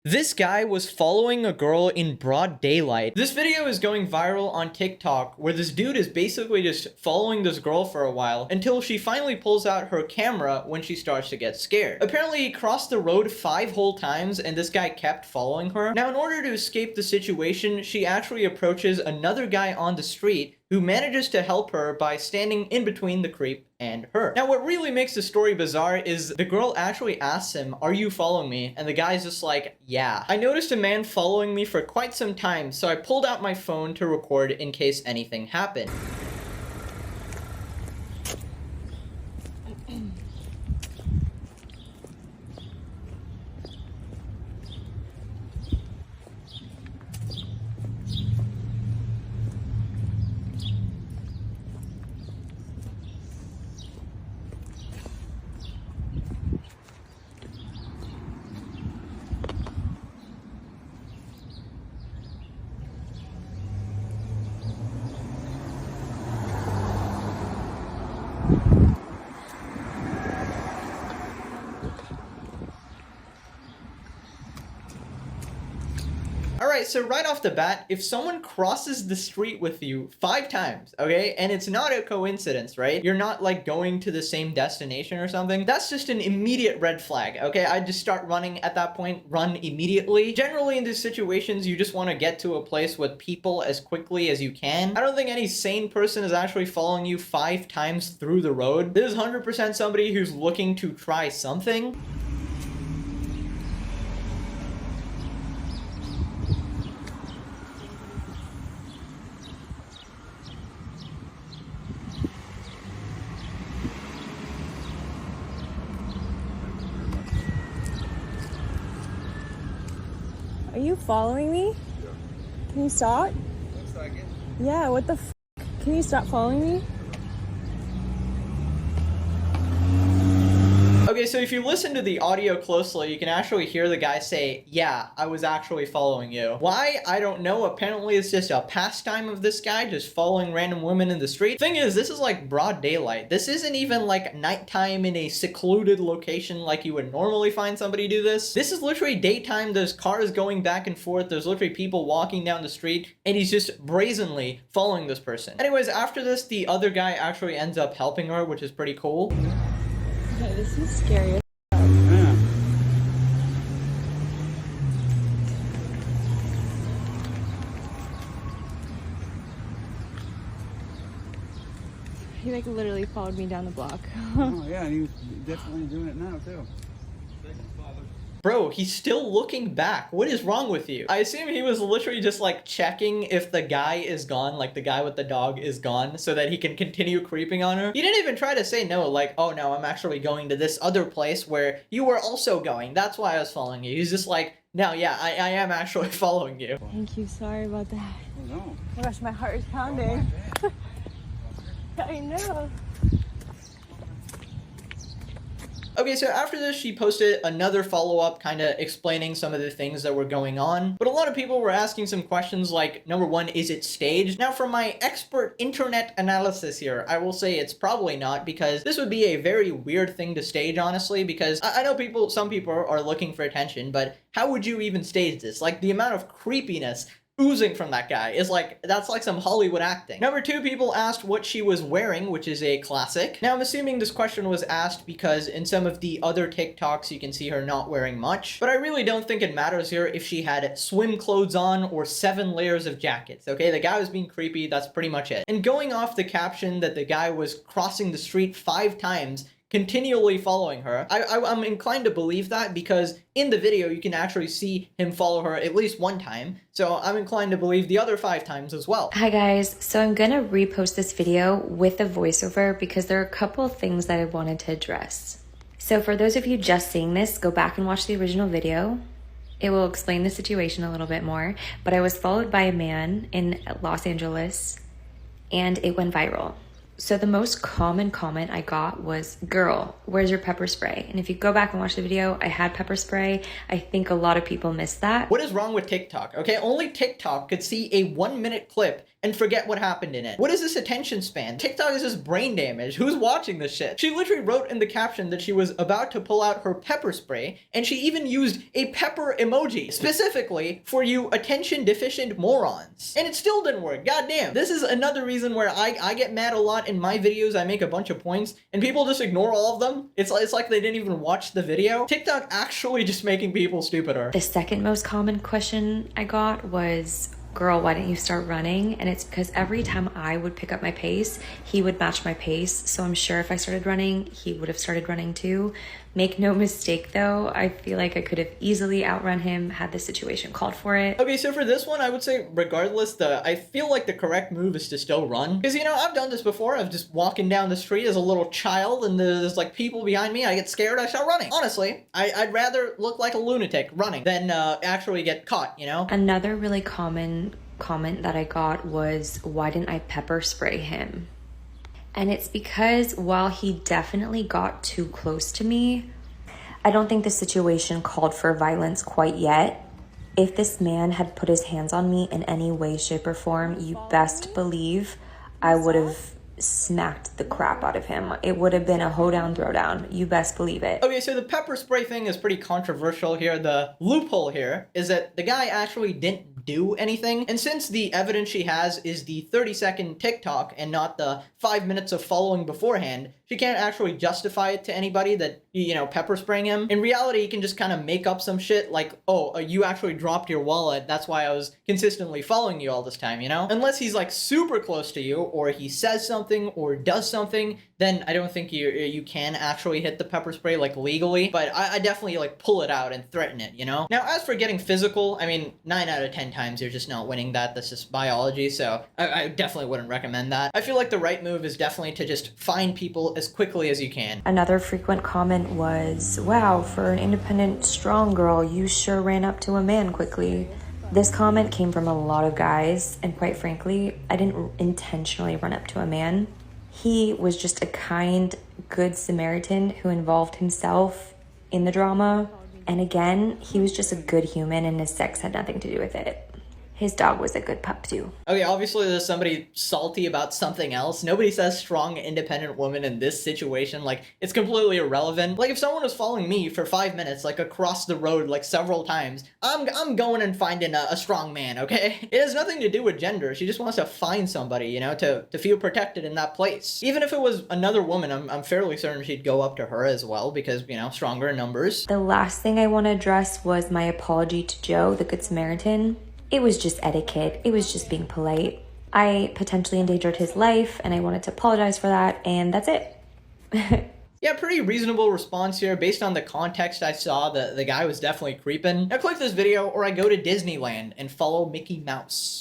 This guy was following a girl in broad daylight. This video is going viral on TikTok where this dude is basically just following this girl for a while until she finally pulls out her camera when she starts to get scared. Apparently he crossed the road 5 whole times and this guy kept following her. Now in order to escape the situation, she actually approaches another guy on the street who manages to help her by standing in between the creep and her. Now what really makes the story bizarre is the girl actually asks him, "Are you following me?" And the guy's just like, "Yeah." I noticed a man following me for quite some time, so I pulled out my phone to record in case anything happened. Alright, so right off the bat, if someone crosses the street with you 5 times, okay, and it's not a coincidence, right? You're not like going to the same destination or something, that's just an immediate red flag, okay? I just start running at that point, run immediately. Generally in these situations, you just want to get to a place with people as quickly as you can. I don't think any sane person is actually following you 5 times through the road. This is 100% somebody who's looking to try something. Are you following me? Yeah. Can you stop? Looks like it. Yeah, what the f? Can you stop following me? Okay, so if you listen to the audio closely, you can actually hear the guy say, "Yeah, I was actually following you." Why? I don't know. Apparently it's just a pastime of this guy just following random women in the street. Thing is, this is like broad daylight. This isn't even like nighttime in a secluded location like you would normally find somebody do this. This is literally daytime. There's cars going back and forth. There's literally people walking down the street and he's just brazenly following this person. Anyways, after this, the other guy actually ends up helping her, which is pretty cool. Okay, this is scary. Yeah. He like literally followed me down the block. Oh yeah, he was definitely doing it now too. Bro, he's still looking back. What is wrong with you? I assume he was literally just like checking if the guy is gone, like the guy with the dog is gone, so that he can continue creeping on her. He didn't even try to say no, like, "Oh no, I'm actually going to this other place where you were also going. That's why I was following you." He's just like, "No, yeah, I am actually following you." Thank you. Sorry about that. Oh no. Oh my gosh, my heart is pounding. I know. Okay, so after this, she posted another follow-up kind of explaining some of the things that were going on. But a lot of people were asking some questions like, number one, is it staged? Now, from my expert internet analysis here, I will say it's probably not, because this would be a very weird thing to stage, honestly, because I know some people are looking for attention, but how would you even stage this? Like, the amount of creepiness oozing from that guy is like, that's like some Hollywood acting. Number two, people asked what she was wearing, which is a classic. Now I'm assuming this question was asked because in some of the other TikToks you can see her not wearing much, but I really don't think it matters here if she had swim clothes on or 7 layers of jackets, okay? The guy was being creepy, that's pretty much it. And going off the caption that the guy was crossing the street 5 times, continually following her, I'm inclined to believe that because in the video you can actually see him follow her at least 1 time, so I'm inclined to believe the other 5 times as well. Hi guys, so I'm gonna repost this video with a voiceover because there are a couple of things that I wanted to address. So for those of you just seeing this, go back and watch the original video. It will explain the situation a little bit more, but I was followed by a man in Los Angeles and it went viral. So the most common comment I got was, "Girl, where's your pepper spray?" And if you go back and watch the video, I had pepper spray. I think a lot of people missed that. What is wrong with TikTok? Okay, only TikTok could see a 1-minute clip and forget what happened in it. What is this attention span? TikTok is just brain damage. Who's watching this shit? She literally wrote in the caption that she was about to pull out her pepper spray, and she even used a pepper emoji specifically for you attention deficient morons. And it still didn't work. Goddamn. This is another reason where I get mad a lot in my videos. I make a bunch of points and people just ignore all of them. It's like they didn't even watch the video. TikTok actually just making people stupider. The second most common question I got was, girl, why didn't you start running? And it's because every time I would pick up my pace, he would match my pace. So I'm sure if I started running, he would have started running too. Make no mistake though, I feel like I could have easily outrun him had the situation called for it. Okay, so for this one, I would say regardless, I feel like the correct move is to still run. Because, you know, I've done this before. I've just walking down the street as a little child and there's like people behind me. I get scared, I start running. Honestly, I'd rather look like a lunatic running than actually get caught, you know? Another really common comment that I got was, why didn't I pepper spray him? And it's because while he definitely got too close to me, I don't think the situation called for violence quite yet. If this man had put his hands on me in any way, shape, or form, you best believe I would have smacked the crap out of him. It would have been a hoedown, throwdown. You best believe it. Okay, so the pepper spray thing is pretty controversial here. The loophole here is that the guy actually didn't do anything. And since the evidence she has is the 30-second TikTok and not the 5 minutes of following beforehand, she can't actually justify it to anybody that, you know, pepper spraying him. In reality, you can just kind of make up some shit like, oh, you actually dropped your wallet. That's why I was consistently following you all this time, you know? Unless he's like super close to you or he says something or does something, then I don't think you can actually hit the pepper spray like legally, but I definitely like pull it out and threaten it, you know? Now, as for getting physical, I mean, 9 out of 10 times you're just not winning that. That's just biology, so I definitely wouldn't recommend that. I feel like the right move is definitely to just find people as quickly as you can. Another frequent comment was, wow, for an independent, strong girl, you sure ran up to a man quickly. This comment came from a lot of guys, and quite frankly, I didn't intentionally run up to a man. He was just a kind, good Samaritan who involved himself in the drama. And again, he was just a good human and his sex had nothing to do with it. His dog was a good pup too. Okay, obviously there's somebody salty about something else. Nobody says strong, independent woman in this situation. Like, it's completely irrelevant. Like, if someone was following me for 5 minutes, like, across the road, like, several times, I'm going and finding a strong man, okay? It has nothing to do with gender. She just wants to find somebody, you know, to feel protected in that place. Even if it was another woman, I'm fairly certain she'd go up to her as well because, you know, stronger in numbers. The last thing I want to address was my apology to Joe, the Good Samaritan. It was just etiquette. It was just being polite. I potentially endangered his life and I wanted to apologize for that, and that's it. Yeah, pretty reasonable response here. Based on the context I saw, the guy was definitely creeping. Now click this video or I go to Disneyland and follow Mickey Mouse.